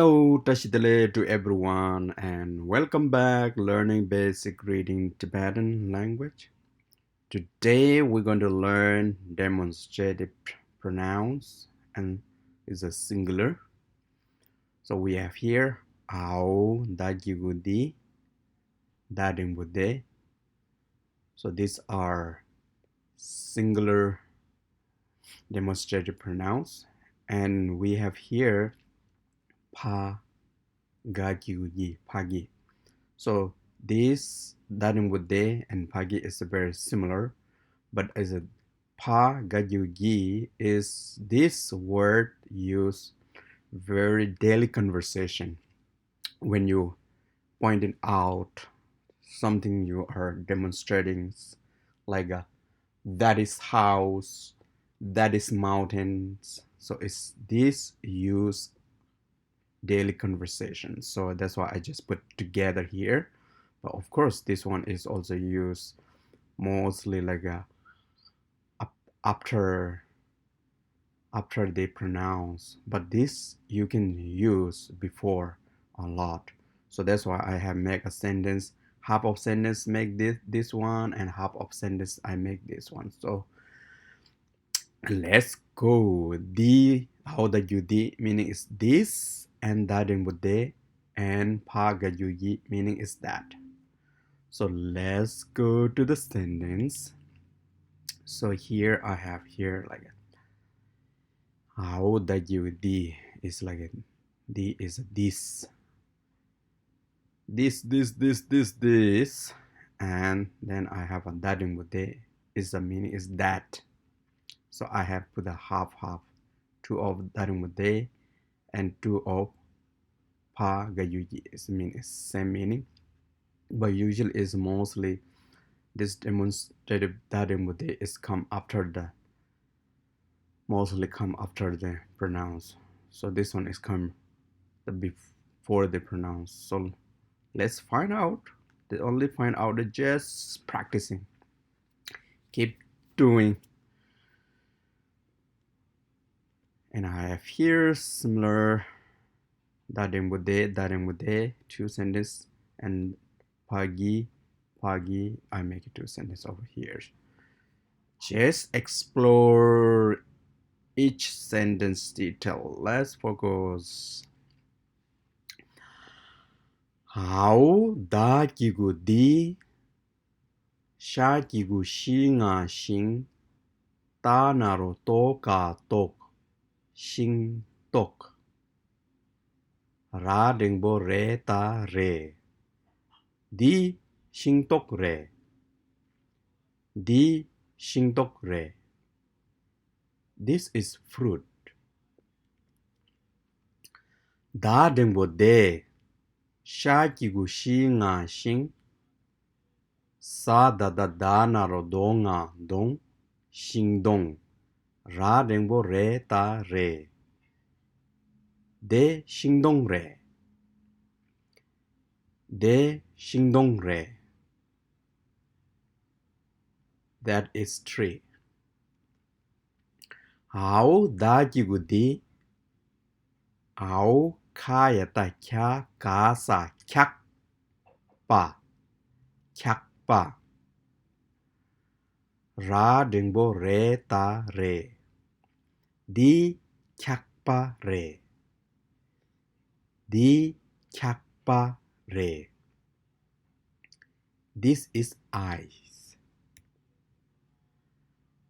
Hello, Tashitale to everyone, and welcome back learning basic reading Tibetan language. Today we're going to learn demonstrative pronouns and is a singular. So we have here ao, dajigudi, dadimbude. So these are singular demonstrative pronouns, and we have here pa, gajiuji, pagi. So this Darimbude and Pagi is very similar, but as a Pa Gajugi is this word used very daily conversation when you pointing out something you are demonstrating, like that is house, that is mountains. So it's this use daily conversation. So that's why I just put together here. But of course, this one is also used mostly like after after they pronounce. But this you can use before a lot. So that's why I have make a sentence. Half of sentence make this one, and half of sentence I make this one. So let's go. The how the yudi meaning is this, and that in bude, and paga yuyi meaning is that. So let's go to the sentence. So here I have here like how the yudi is like the is this, and then I have a that in bude is the meaning is that. So I have put a half, two of Darimode and two of Pa Gayuji. Is same meaning, but usually is mostly this demonstrative Darimode is mostly come after the pronounce. So this one is come before the pronounce. So let's find out. The only find out is just practicing. Keep doing. And I have here similar darimbude, two sentences, and pagi, I make it two sentences over here. Just explore each sentence detail. Let's focus. How da kigu di, sha kigu shi nga xing, ta naro to ka tok, xing tok. Ra dengbo re ta re. Di xing tok re. Di xing tok re. This is fruit. Da dengbo de. Sha kigu shi nga xing. Sa da naro do nga dong. Xing dong. Ra dengbo re ta re. De xing dong re. De xing dong re. That is three. How da kigu di. How kaya ta kya ka sa kyak pa. Kyak pa. Ra dengbo re ta re. Di kyak pa re. Di kyak pa re. This is eyes.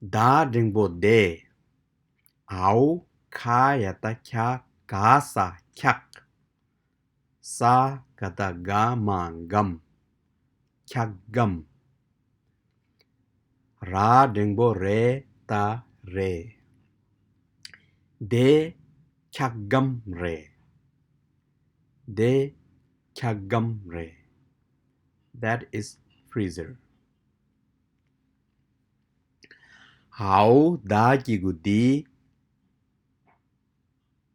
Da dengbo de. Ao kaya ta kya ka sa kyak. Sa kata ga man gam. Kyak gam. Ra dengbo re ta re. De kyak gam re. De kyak gam re. That is freezer. How da kigu di.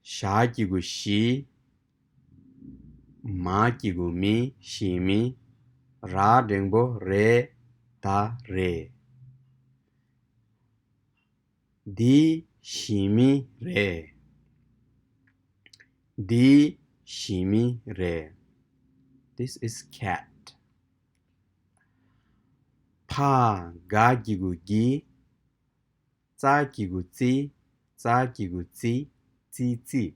Sha kigu shi. Ma kigu mi, shi mi. Ra dengbo re ta re. Di shi mi re. Di shimi re. This is cat. Pa ga gigu gi. Za gigu zi. Za gigu zi. Zi zi.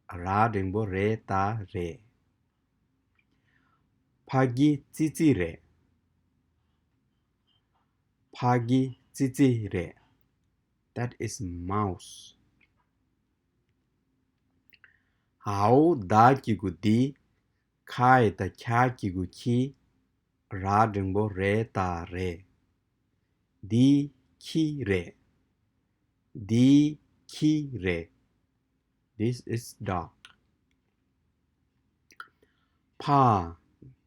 Ra dengbo re ta re. Pagi zi zi re. Pagi zi zi re. That is mouse. Hao da gigu di. Kai da kya gigu ki. Ra dengbo re ta re. Di ki re. Di ki re. This is dog. Pa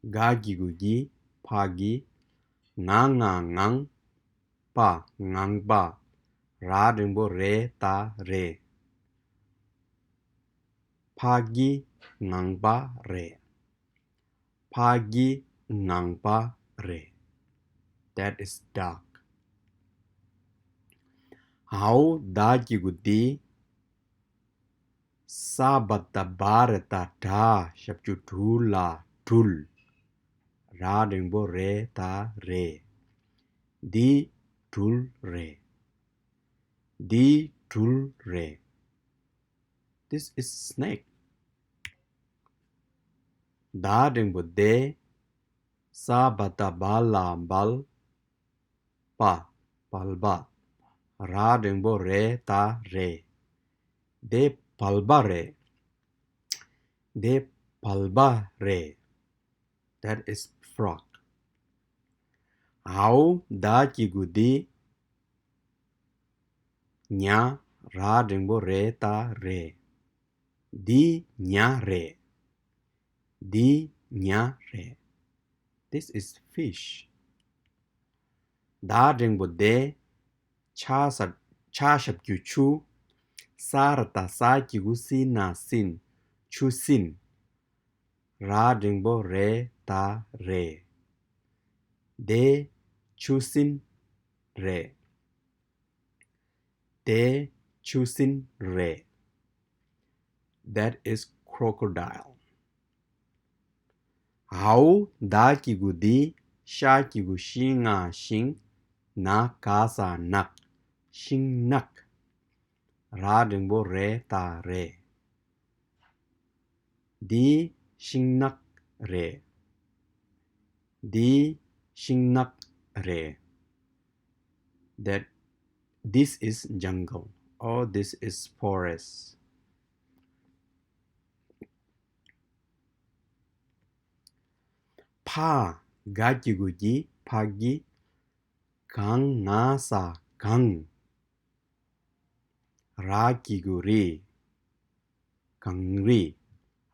ga gigu gi. Pa gi. Ngang ngang. Pa ngang ba. Ra dengbo re ta re. Pa gi ngang ba re. Pa gi ngang ba re. That is dog. Hao da gigu di. Sabata barata ta. Shapchu la tul. Ra dengbo re ta re. Di tul re. Di tul re. This is snake. Da dengbo de. Sabata bala bal. Pa palba. Ra dengbo re ta re. De palba re. De palba re. That is frog. Hao da gigu di. Nya ra dengbo re ta re. Di nya re. Di nya re. This is fish. Da dengbo de. Cha shap gyu chu. Sarata sa gigu si na sin. Chu sin. Ra dengbo re ta re. De chu sin re. De chu sin re. That is crocodile. Hao da gigu di. Sha gigu shi nga shing. Na ka sa nak. Shing nak. Ra dengbo re ta re. Di shing nak re. Di shing nak re. That this is jungle or this is forest. Pa ga gigu gi. Pa gi. Kang nga sa kang. Ra gigu ri. Kang ri.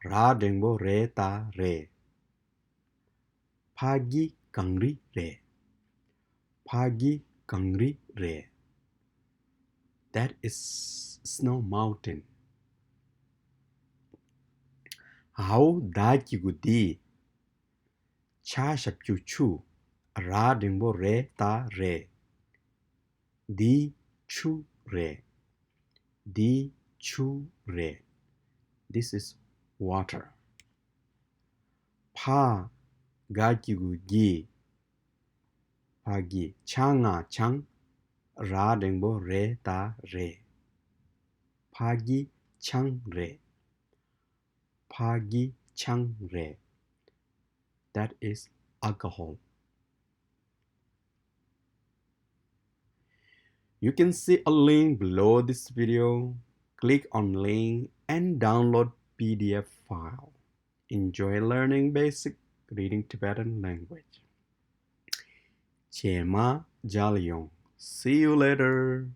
Ra dengbo re ta re. Pa gi kang ri re. Pa gi kang ri re. That is snow mountain. Hao da gigu di. Cha shap chu chu. Ra dengbo re ta re. Di chu re. Di chu re. This is water. Pa ga gigu gi. Pa gi chang nga chang. Ra dengbo re ta re. Pa gi chang re. Pa gi chang re. That is alcohol. You can see a link below this video. Click on link and download PDF file. Enjoy learning basic reading Tibetan language. Chema Jalyong. See you later.